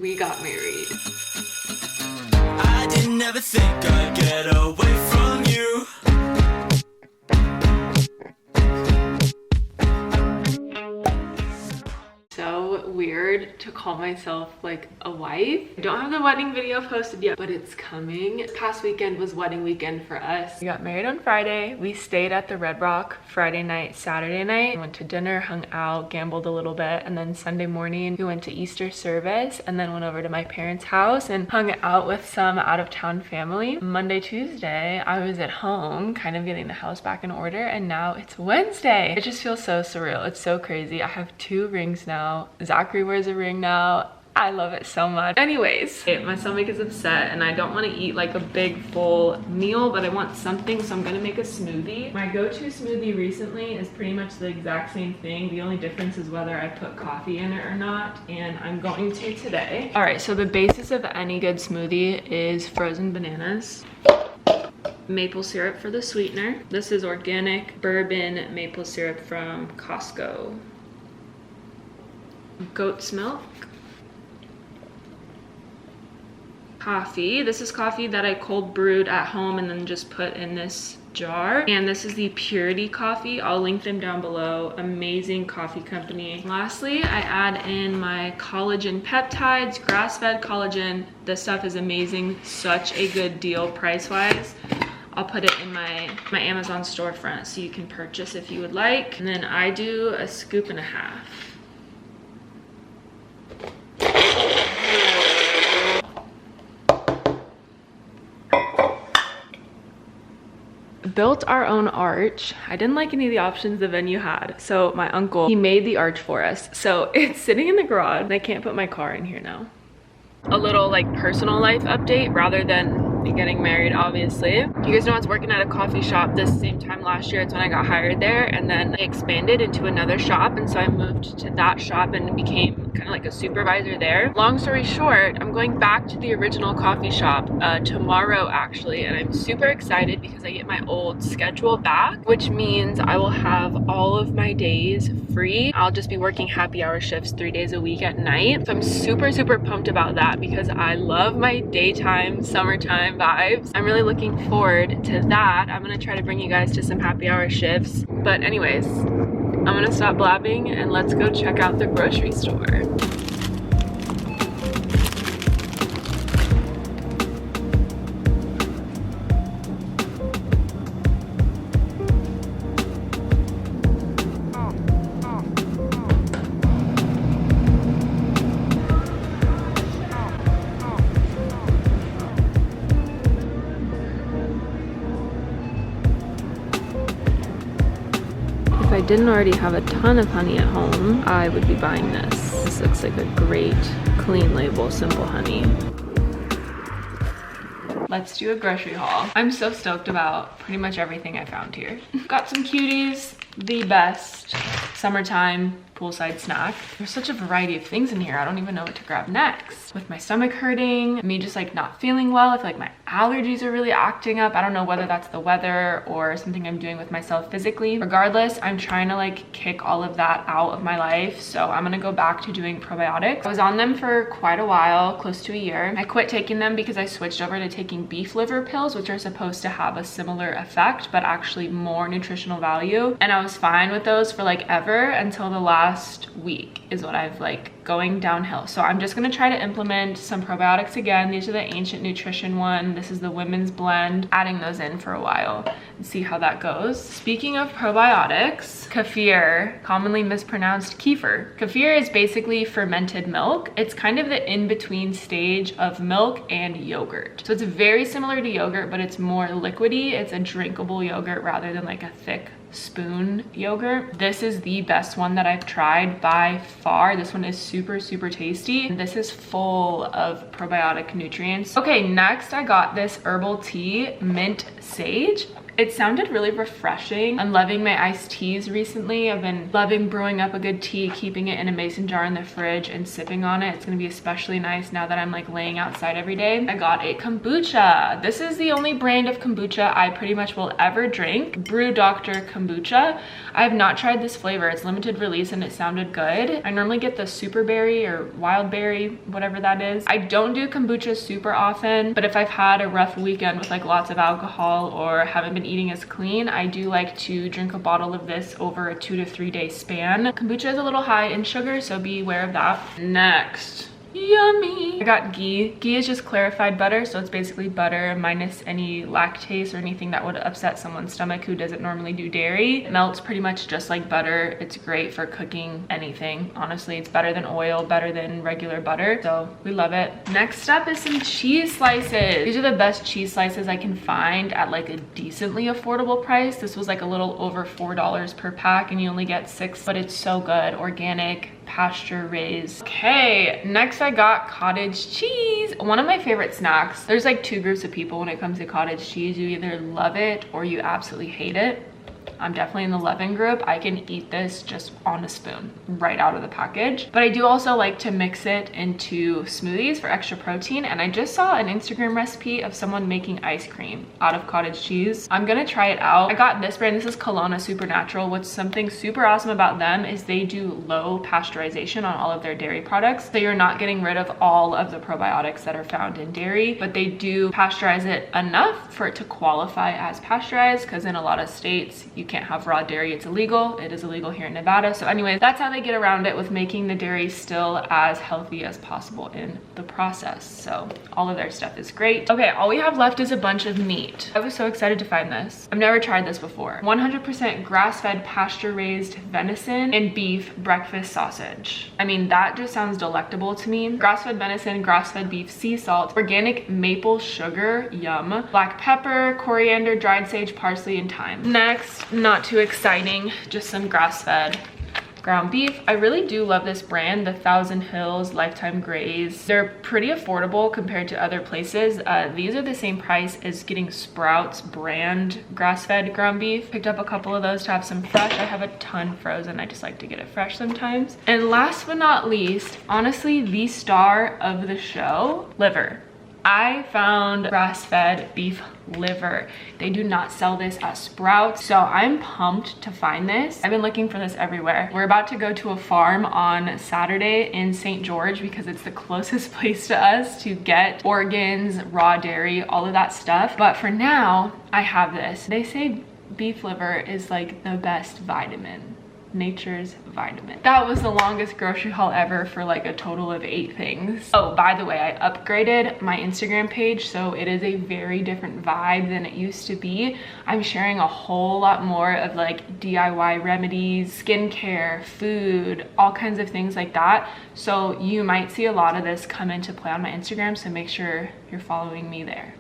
we got married. I didn't ever think I'd get away from you. So weird to call myself like a wife. I don't have the wedding video posted yet, but it's coming. This past weekend was wedding weekend for us. We got married on Friday. We stayed at the Red Rock Friday night, Saturday night. Went to dinner, hung out, gambled a little bit, and then Sunday morning we went to Easter service and then went over to my parents' house and hung out with some out-of-town family. Monday, Tuesday, I was at home kind of getting the house back in order, and now it's Wednesday. It just feels so surreal. It's so crazy. I have 2 rings now. Zachary wears a ring now. I love it so much. Anyways, my stomach is upset and I don't want to eat like a big full meal, but I want something, so I'm gonna make a smoothie. My go-to smoothie recently is pretty much the exact same thing. The only difference is whether I put coffee in it or not, and I'm going to today. All right, so the basis of any good smoothie is frozen bananas, maple syrup for the sweetener. This is organic bourbon maple syrup from Costco. Goat's milk, coffee. This is coffee that I cold brewed at home and then just put in this jar. And this is the Purity coffee. I'll link them down below. Amazing coffee company. Lastly, I add in my collagen peptides, grass-fed collagen. This stuff is amazing. Such a good deal price-wise. I'll put it in my Amazon storefront so you can purchase if you would like. And then I do a scoop and a half. Built our own arch. I didn't like any of the options the venue had, so my uncle, he made the arch for us. So it's sitting in the garage and I can't put my car in here now. A little like personal life update rather than getting married, obviously. You guys know I was working at a coffee shop this same time last year. It's when I got hired there, and then they expanded into another shop, and so I moved to that shop and became kind of like a supervisor there. Long story short, I'm going back to the original coffee shop tomorrow actually, and I'm super excited because I get my old schedule back, which means I will have all of my days free. I'll just be working happy hour shifts 3 days a week at night. So I'm super pumped about that because I love my daytime summertime vibes. I'm really looking forward to that. I'm gonna try to bring you guys to some happy hour shifts. But anyways, I'm gonna stop blabbing and let's go check out the grocery store. If I didn't already have a ton of honey at home, I would be buying this. This looks like a great, clean label, simple honey. Let's do a grocery haul. I'm so stoked about pretty much everything I found here. Got some cuties, the best summertime poolside snack. There's such a variety of things in here. I don't even know what to grab next. With my stomach hurting, me just like not feeling well, I feel like my allergies are really acting up. I don't know whether that's the weather or something I'm doing with myself physically. Regardless, I'm trying to like kick all of that out of my life. So I'm gonna go back to doing probiotics. I was on them for quite a while, close to a year. I quit taking them because I switched over to taking beef liver pills, which are supposed to have a similar effect, but actually more nutritional value. And I was fine with those for like ever until the last week is what I've like going downhill. So I'm just gonna try to implement some probiotics again. These are the Ancient Nutrition one. This is the women's blend. Adding those in for a while and see how that goes. Speaking of probiotics, kefir, commonly mispronounced kefir. Kefir is basically fermented milk. It's kind of the in-between stage of milk and yogurt. So it's very similar to yogurt, but it's more liquidy. It's a drinkable yogurt rather than like a thick spoon yogurt. This is the best one that I've tried by far. This one is super tasty. This is full of probiotic nutrients. Okay, next I got this herbal tea, mint sage. It sounded really refreshing. I'm loving my iced teas recently. I've been loving brewing up a good tea, keeping it in a mason jar in the fridge and sipping on it. It's gonna be especially nice now that I'm like laying outside every day. I got a kombucha. This is the only brand of kombucha I pretty much will ever drink. Brew Doctor Kombucha. I have not tried this flavor. It's limited release and it sounded good. I normally get the super berry or wild berry, whatever that is. I don't do kombucha super often, but if I've had a rough weekend with like lots of alcohol or haven't been eating as clean, I do like to drink a bottle of this over a 2 to 3 day span. Kombucha is a little high in sugar, so be aware of that. Next. Yummy. I got ghee. Ghee is just clarified butter, so it's basically butter minus any lactase or anything that would upset someone's stomach who doesn't normally do dairy. It melts pretty much just like butter. It's great for cooking anything. Honestly, it's better than oil, better than regular butter, so we love it. Next up is some cheese slices. These are the best cheese slices I can find at like a decently affordable price. This was like a little over $4 per pack and you only get 6, but it's so good. Organic, pasture raised. Okay, next I got cottage cheese. One of my favorite snacks. There's like 2 groups of people when it comes to cottage cheese. You either love it or you absolutely hate it. I'm definitely in the loving group. I can eat this just on a spoon right out of the package. But I do also like to mix it into smoothies for extra protein. And I just saw an Instagram recipe of someone making ice cream out of cottage cheese. I'm gonna try it out. I got this brand. This is Kelowna Supernatural. What's something super awesome about them is they do low pasteurization on all of their dairy products. So you're not getting rid of all of the probiotics that are found in dairy, but they do pasteurize it enough for it to qualify as pasteurized, because in a lot of states, you can't have raw dairy. It's illegal. It is illegal here in Nevada. So anyways, that's how they get around it, with making the dairy still as healthy as possible in the process. So all of their stuff is great. Okay, all we have left is a bunch of meat. I was so excited to find this. I've never tried this before. 100% grass-fed pasture-raised venison and beef breakfast sausage. I mean, that just sounds delectable to me. Grass-fed venison, grass-fed beef, sea salt, organic maple sugar, yum, black pepper, coriander, dried sage, parsley, and thyme. Next, not too exciting, just some grass-fed ground beef. I really do love this brand, the Thousand Hills Lifetime Graze. They're pretty affordable compared to other places. These are the same price as getting Sprouts brand grass-fed ground beef. Picked up a couple of those to have some fresh. I have a ton frozen. I just like to get it fresh sometimes. And last but not least, honestly, the star of the show, liver. I found grass-fed beef liver. They do not sell this at Sprouts, so I'm pumped to find this. I've been looking for this everywhere. We're about to go to a farm on Saturday in St. George because it's the closest place to us to get organs, raw dairy, all of that stuff. But for now, I have this. They say beef liver is like the best vitamin. Nature's vitamin. That was the longest grocery haul ever for like a total of 8 things. Oh, by the way, I upgraded my Instagram page, so it is a very different vibe than it used to be. I'm sharing a whole lot more of like DIY remedies, skincare, food, all kinds of things like that. So you might see a lot of this come into play on my Instagram, so make sure you're following me there.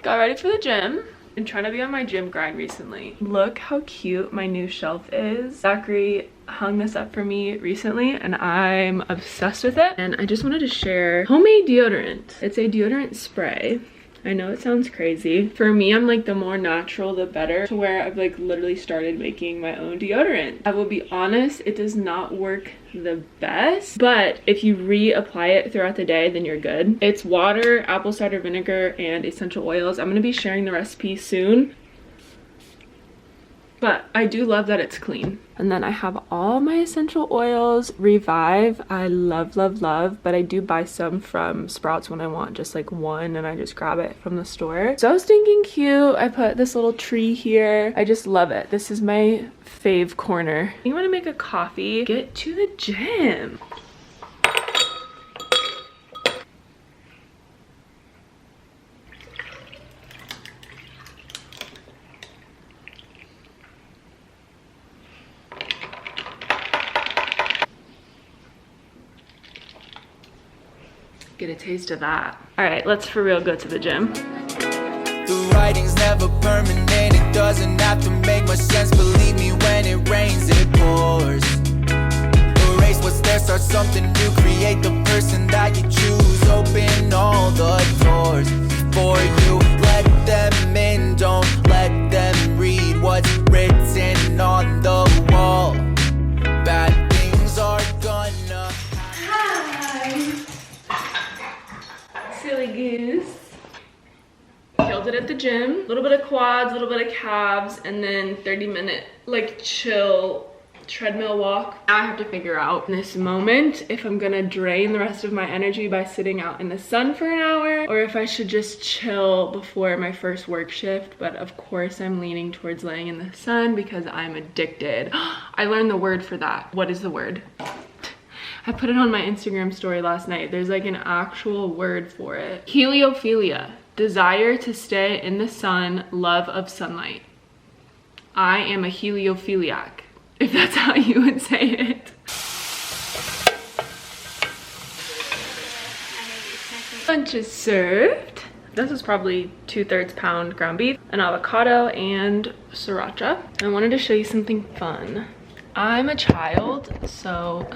Got ready for the gym. Been trying to be on my gym grind recently. Look how cute my new shelf is. Zachary hung this up for me recently and I'm obsessed with it. And I just wanted to share homemade deodorant. It's a deodorant spray. I know it sounds crazy. For me, I'm like the more natural, the better, to where I've like literally started making my own deodorant. I will be honest, it does not work the best, but if you reapply it throughout the day, then you're good. It's water, apple cider vinegar, and essential oils. I'm gonna be sharing the recipe soon. But I do love that it's clean. And then I have all my essential oils. Revive, I love, love, love. But I do buy some from Sprouts when I want just like one, and I just grab it from the store. So stinking cute. I put this little tree here. I just love it. This is my fave corner. You want to make a coffee? Get to the gym. get a taste of that. All right, let's for real go to the gym. The writing's never permanent, it doesn't have to make much sense. Believe me, when it rains, it pours. Erase what's there, start something new. Create the person that you choose. Open all the doors for you. Let them in, don't let them read what's written on the wall. Bad things are gonna Hi! Silly goose. Killed it at the gym. A little bit of quads, a little bit of calves, and then 30-minute like chill treadmill walk. Now I have to figure out in this moment if I'm gonna drain the rest of my energy by sitting out in the sun for an hour, or if I should just chill before my first work shift. But of course I'm leaning towards laying in the sun because I'm addicted. I learned the word for that. What is the word? I put it on my Instagram story last night. There's like an actual word for it. Heliophilia. Desire to stay in the sun, love of sunlight. I am a heliophiliac, if that's how you would say it. Lunch is served. This is probably 2/3 pound ground beef, an avocado, and sriracha. I wanted to show you something fun. I'm a child, so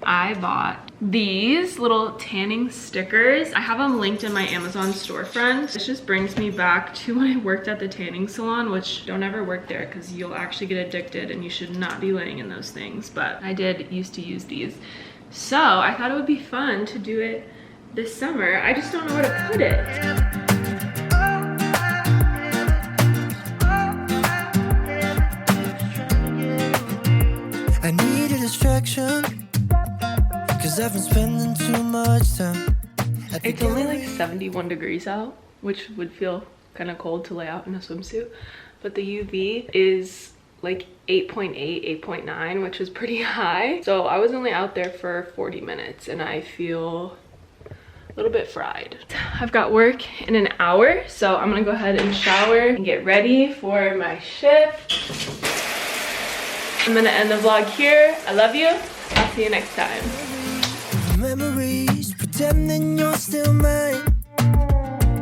I bought these little tanning stickers. I have them linked in my Amazon storefront. This just brings me back to when I worked at the tanning salon, which don't ever work there because you'll actually get addicted and you should not be laying in those things. But I did used to use these. So I thought it would be fun to do it this summer. I just don't know where to put it. I need a distraction, cause I've been spending too much time. It's only like 71 degrees out, which would feel kind of cold to lay out in a swimsuit, but the UV is like 8.8, 8.9, which is pretty high. So I was only out there for 40 minutes and I feel a little bit fried. I've got work in an hour, so I'm gonna go ahead and shower and get ready for my shift. I'm gonna end the vlog here. I love you. I'll see you next time. Memories, pretending you're still mine.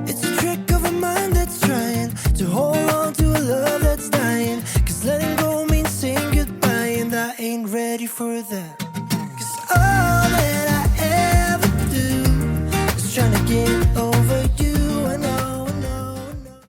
It's a trick of a mind that's trying to hold on to a love that's dying. Cause letting go means saying goodbye, and I ain't ready for that.